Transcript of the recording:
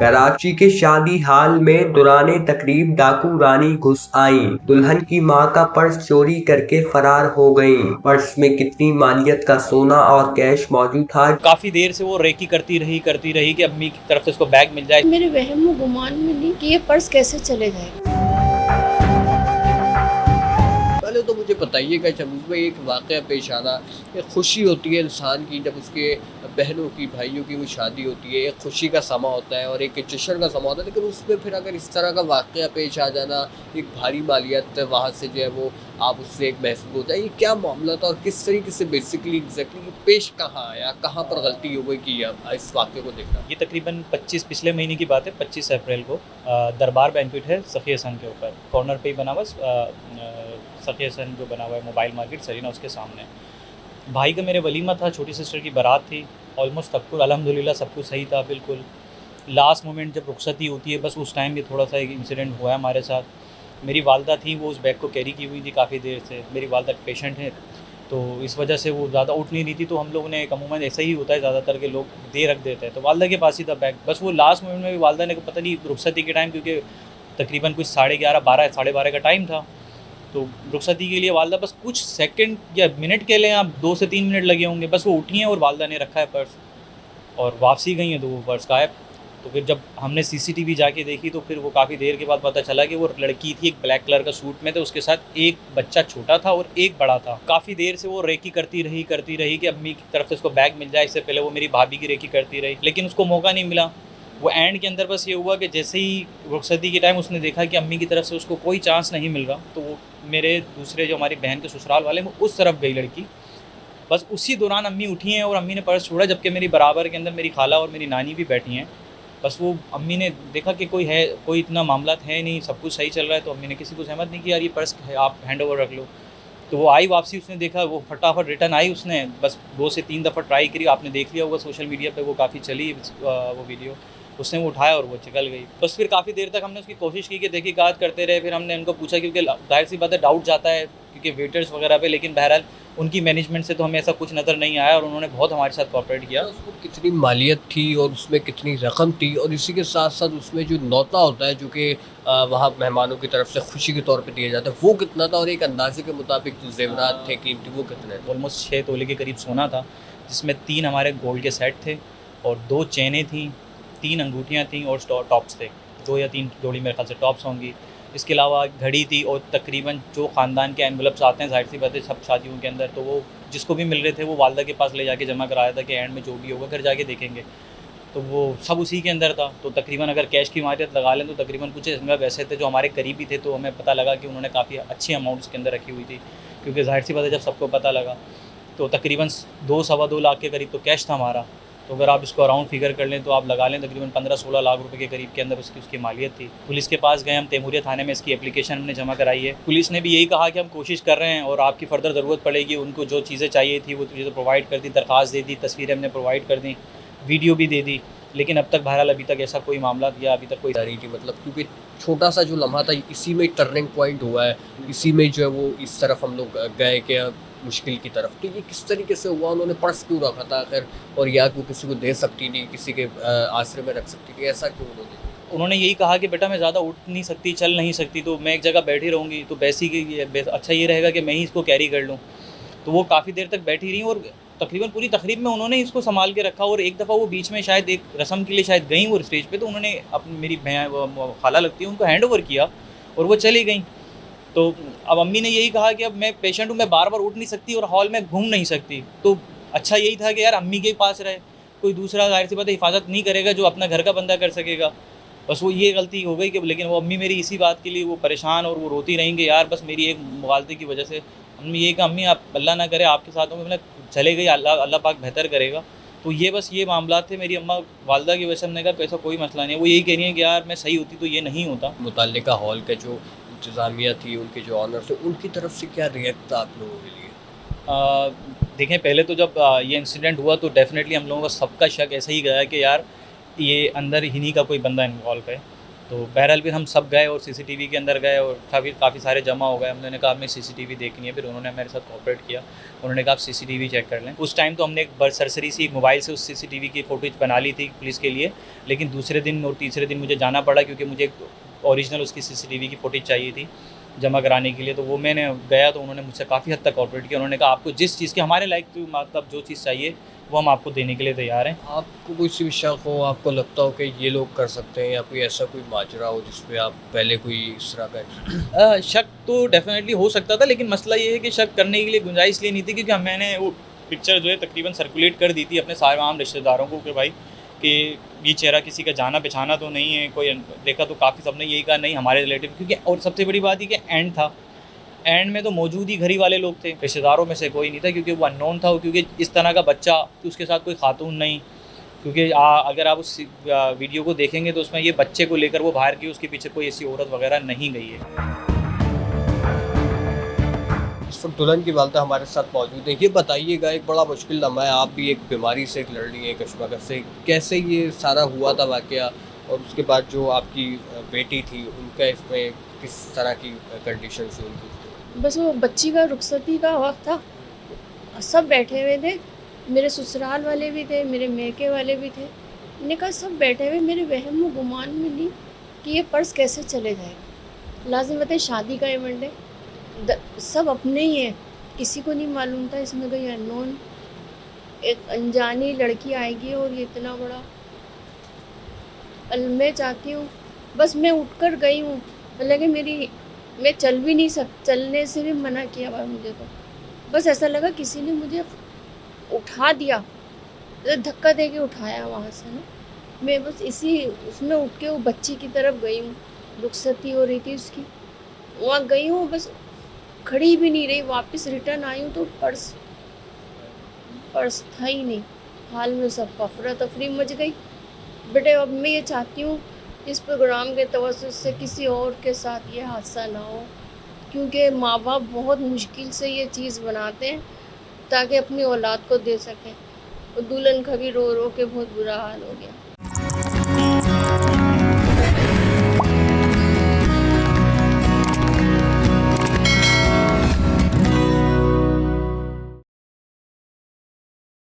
कराची के शादी हाल में दौराने तकरीब डाकू रानी घुस आईं। दुल्हन की मां का पर्स चोरी करके फरार हो गईं। पर्स में कितनी मालियत का सोना और कैश मौजूद था। काफ़ी देर से वो रेकी करती रही कि अम्मी की तरफ से उसको बैग मिल जाए। मेरे वहम व गुमान में नहीं कि ये पर्स कैसे चले गए। पहले तो मुझे बताइएगा जब उसमें एक वाक़या पेश आना, एक खुशी होती है इंसान की जब उसके बहनों की भाइयों की वो शादी होती है, एक खुशी का समा होता है और एक जश्न का समा होता है, लेकिन उसमें फिर अगर इस तरह का वाक़या पेश आ जाना, एक भारी मालियत वहाँ से जो है वो आप उससे एक महसूस होता है, ये क्या मामला था और किस तरीके से बेसिकली एग्जैक्टली पेश कहाँ आया, कहाँ पर गलती हो गई कि आप इस वाक़े को देखना। ये तकरीबन 25 पिछले महीने की बात है, 25 अप्रैल को दरबार बैंक्वेट है सखी हसन के ऊपर, कॉर्नर पे ही बना हुआ सखी हसन जो बना हुआ है मोबाइल मार्केट सरीना उसके सामने। भाई का मेरे वलीमा था, छोटी सिस्टर की बारात थी। ऑलमोस्ट सब कुछ अल्हम्दुलिल्लाह सब कुछ सही था बिल्कुल। लास्ट मोमेंट जब रुखसती होती है बस उस टाइम भी थोड़ा सा एक इंसिडेंट हुआ है हमारे साथ। मेरी वालदा थी, वो उस बैग को कैरी की हुई थी काफ़ी देर से। मेरी वालदा पेशेंट है तो इस वजह से वो ज़्यादा उठ नहीं रही थी, तो हम लोगों ने एक अमूमन ऐसा ही होता है ज़्यादातर के लोग दे रख देते हैं, तो वालदा के पास ही था बैग। बस वो लास्ट मोमेंट में भी वालदा ने पता नहीं रुखसती के टाइम, क्योंकि तकरीबन कुछ 11:30 12 12:30 का टाइम था, तो रुखसती के लिए वालदा बस कुछ सेकंड या मिनट के लिए, आप 2 से 3 मिनट लगे होंगे, बस वो उठी हैं और वालदा ने रखा है पर्स और वापसी गई हैं तो वो पर्स गायब। तो फिर जब हमने सीसीटीवी जाके देखी तो फिर वो काफ़ी देर के बाद पता चला कि वो लड़की थी, एक ब्लैक कलर का सूट में, तो उसके साथ एक बच्चा छोटा था और एक बड़ा था। काफ़ी देर से वो रेकी करती रही कि अम्मी की तरफ से उसको बैग मिल जाए। इससे पहले वो मेरी भाभी की रेकी करती रही, लेकिन उसको मौका नहीं मिला। वो एंड के अंदर बस ये हुआ कि जैसे ही रुखसती के टाइम उसने देखा कि अम्मी की तरफ से उसको कोई चांस नहीं मिल रहा, तो वो मेरे दूसरे जो हमारी बहन के ससुराल वाले वो उस तरफ गई लड़की। बस उसी दौरान अम्मी उठी हैं और अम्मी ने पर्स छोड़ा, जबकि मेरी बराबर के अंदर मेरी खाला और मेरी नानी भी बैठी हैं। बस वो अम्मी ने देखा कि कोई इतना मामला है नहीं, सब कुछ सही चल रहा है, तो अम्मी ने किसी को सहमत नहीं किया, यार ये पर्स है आप हैंड ओवर रख लो। तो वो आई वापसी, उसने देखा, वो फटाफट रिटर्न आई। उसने बस 2 से 3 दफ़ा ट्राई करी, आपने देख लिया होगा सोशल मीडिया पे वो काफ़ी चली वो वीडियो। उसने वो उठाया और वो निकल गई। बस फिर काफ़ी देर तक हमने उसकी कोशिश की कि तहकीकात करते रहे। फिर हमने उनको पूछा, क्योंकि जाहिर सी बात है डाउट जाता है क्योंकि वेटर्स वगैरह पे, लेकिन बहरहाल उनकी मैनेजमेंट से तो हमें ऐसा कुछ नज़र नहीं आया और उन्होंने बहुत हमारे साथ कोऑपरेट किया। उसको कितनी मालियत थी और उसमें कितनी रकम थी और इसी के साथ साथ उसमें जो नौता होता है जो कि वहाँ मेहमानों की तरफ से खुशी के तौर पे दिया जाता है, वो कितना था और एक अंदाजे के मुताबिक जो जेवरात थे कीमती वो कितने थे? ऑलमोस्ट 6 तोले के करीब सोना था, जिसमें 3 हमारे गोल्ड के सेट थे और 2 चेनें थीं, 3 अंगूठियाँ थीं और टॉप्स थे। 2 या 3 जोड़ी मेरे ख्याल से टॉप्स होंगी। इसके अलावा घड़ी थी और तकरीबन जो ख़ानदान के एनवलप्स आते हैं ज़ाहिर सी बात है सब शादियों के अंदर, तो वो जिसको भी मिल रहे थे वो वालदा के पास ले जाके जमा कराया था कि एंड में जो भी होगा घर जाके देखेंगे। तो वो सब उसी के अंदर था। तो तकरीबन अगर कैश की मारियत लगा लें तो तकरीबन कुछ मतलब ऐसे थे जो हमारे करीबी थे, तो हमें पता लगा कि उन्होंने काफ़ी अच्छी अमाउंट इसके अंदर रखी हुई थी, क्योंकि ज़ाहिर सी बात है जब सबको पता लगा तो तकरीबन 2 सवा 2 लाख के करीब तो कैश था हमारा। तो अगर आप इसको अराउंड फिगर कर लें तो आप लगा लें तकरीबन 15-16 लाख रुपए के करीब के अंदर उसकी मालियत थी। पुलिस के पास गए हम, तैमूरिया थाने में इसकी एप्लीकेशन हमने जमा कराई है। पुलिस ने भी यही कहा कि हम कोशिश कर रहे हैं और आपकी फ़र्दर ज़रूरत पड़ेगी। उनको जो चीज़ें चाहिए थी वो चीज़ें प्रोवाइड कर दी, दरख्वास्त दे दी, तस्वीरें हमने प्रोवाइड कर दी, वीडियो भी दे दी, लेकिन अब तक बहरहाल अभी तक ऐसा कोई मामला या अभी तक कोई रही थी मतलब, क्योंकि छोटा सा जो लम्हा था इसी में टर्निंग पॉइंट हुआ है, इसी में जो है वो इस तरफ हम लोग गए कि मुश्किल की तरफ। तो ये किस तरीके से हुआ, उन्होंने पर्स क्यों रखा था आखिर, और या वो किसी को दे सकती नहीं, किसी के आश्रय में रख सकती थी, ऐसा क्यों उन्होंने यही कहा कि बेटा मैं ज़्यादा उठ नहीं सकती, चल नहीं सकती, तो मैं एक जगह बैठी रहूँगी, तो बैसी की अच्छा ये रहेगा कि मैं ही इसको कैरी कर लूँ। तो वो काफ़ी देर तक बैठी रहीं और तकरीबन पूरी तकरीब में उन्होंने इसको संभाल के रखा। और एक दफ़ा वो बीच में शायद एक रस्म के लिए शायद गई वो स्टेज पे, तो उन्होंने अपनी मेरी बहन खाला लगती है उनको हैंड ओवर किया और वो चली गई। तो अब अम्मी ने यही कहा कि अब मैं पेशेंट हूँ, मैं बार बार उठ नहीं सकती और हॉल में घूम नहीं सकती, तो अच्छा यही था कि यार अम्मी के पास रहे, कोई दूसरा ज़ाहिर सी बात है हिफाजत नहीं करेगा जो अपना घर का बंदा कर सकेगा। बस वो ये गलती हो गई कि, लेकिन वो अम्मी मेरी इसी बात के लिए वो परेशान और वो रोती रहेंगे, यार बस मेरी एक मुगालती की वजह से। हमने ये कहा अम्मी आप अल्लाह ना करे आपके साथ में, मतलब चले गई, अल्लाह पाक बेहतर करेगा। तो ये बस ये मामला थे मेरी अम्मा वालदा की वजह से। हमने कहा ऐसा कोई मसला नहीं है। वो यही कह रही है कि यार मैं सही होती तो ये नहीं होता। मुतल्लिका हॉल के जो इंतज़ामिया थी, उनके जो ऑनर थे, उनकी तरफ से क्या रिएक्ट था आप लोगों के लिए? देखें पहले तो जब ये इंसिडेंट हुआ तो डेफ़िनेटली हम लोगों का सबका शक ऐसा ही गया कि यार ये अंदर इन्हीं का कोई बंदा इन्वॉल्व है। तो बहरहाल फिर हम सब गए और सीसीटीवी के अंदर गए और काफ़ी सारे जमा हो गए। हमने कहा हमें सीसीटीवी देखनी है, फिर उन्होंने मेरे साथ कोऑपरेट किया। उन्होंने कहा आप सीसीटीवी चेक कर लें। उस टाइम तो हमने एक सरसरी सी मोबाइल से उस सीसीटीवी की फुटेज बना ली थी पुलिस के लिए, लेकिन दूसरे दिन और तीसरे दिन मुझे जाना पड़ा क्योंकि मुझे ओरिजिनल उसकी सीसीटीवी की फुटेज चाहिए थी जमा कराने के लिए। तो वो मैंने गया तो उन्होंने मुझसे काफ़ी हद तक कोऑपरेट किया। उन्होंने कहा आपको जिस चीज़ की हमारे लायक मतलब जो चीज़ चाहिए वो हम आपको देने के लिए तैयार हैं। आपको कोई सी भी शक हो, आपको लगता हो कि ये लोग कर सकते हैं, या कोई ऐसा कोई माजरा हो जिसपे आप पहले कोई इस तरह का शक तो डेफिनेटली हो सकता था, लेकिन मसला ये है कि शक करने के लिए गुंजाइश इसलिए नहीं थी क्योंकि मैंने वो पिक्चर जो है तकरीबन सर्कुलेट कर दी थी अपने सारे आम रिश्तेदारों को कि भाई कि ये चेहरा किसी का जाना पहचाना तो नहीं है। कोई देखा तो काफ़ी सबने यही कहा नहीं हमारे रिलेटिव, क्योंकि और सबसे बड़ी बात ये कि एंड था, एंड में तो मौजूद ही घर ही वाले लोग थे, रिश्तेदारों में से कोई नहीं था क्योंकि वो अननोन था। क्योंकि इस तरह का बच्चा तो उसके साथ कोई खातून नहीं, क्योंकि अगर आप उस वीडियो को देखेंगे तो उसमें ये बच्चे को लेकर वो बाहर की, उसके पीछे कोई ऐसी औरत वगैरह नहीं गई है। इस वक्त दुल्हन की वालदा हमारे साथ मौजूद है। ये बताइएगा, एक बड़ा मुश्किल लम्हा है, आप भी एक बीमारी से लड़ रही हैं कश्मकश से, कैसे ये सारा हुआ था वाक़या, और उसके बाद जो आपकी बेटी थी उनका इसमें किस तरह की कंडीशन थी उनकी? बस वो बच्ची का रुखसती का वक्त था, सब बैठे हुए थे, मेरे ससुराल वाले भी थे, मेरे मेके वाले भी थे। मैंने कहा सब बैठे हुए, मेरे वहम व गुमान में नहीं कि ये पर्स कैसे चले जाएगा। लाजिम बात है शादी का इवेंट है, सब अपने ही हैं, किसी को नहीं मालूम था इसमें कोई अननोन एक अनजानी लड़की आएगी और ये इतना बड़ा। मैं चाहती हूँ, बस मैं उठकर गई हूँ, हालांकि मैं चल भी नहीं चलने से भी मना किया हुआ मुझे। तो बस ऐसा लगा किसी ने मुझे उठा दिया, धक्का दे के उठाया वहाँ से ना। मैं बस इसी उसमें उठ के वो बच्ची की तरफ गई हूँ, रुखसती हो रही थी उसकी, वहाँ गई हूँ, बस खड़ी भी नहीं रही। वापस रिटर्न आई हूँ तो पर्स था ही नहीं। हाल में सब अफरा तफरी मच गई। बेटे अब मैं ये चाहती हूँ इस प्रोग्राम के तवज्जुह से किसी और के साथ ये हादसा ना हो, क्योंकि माँ बाप बहुत मुश्किल से ये चीज़ बनाते हैं ताकि अपनी औलाद को दे सकें। और दुल्हन का भी रो रो के बहुत बुरा हाल हो गया।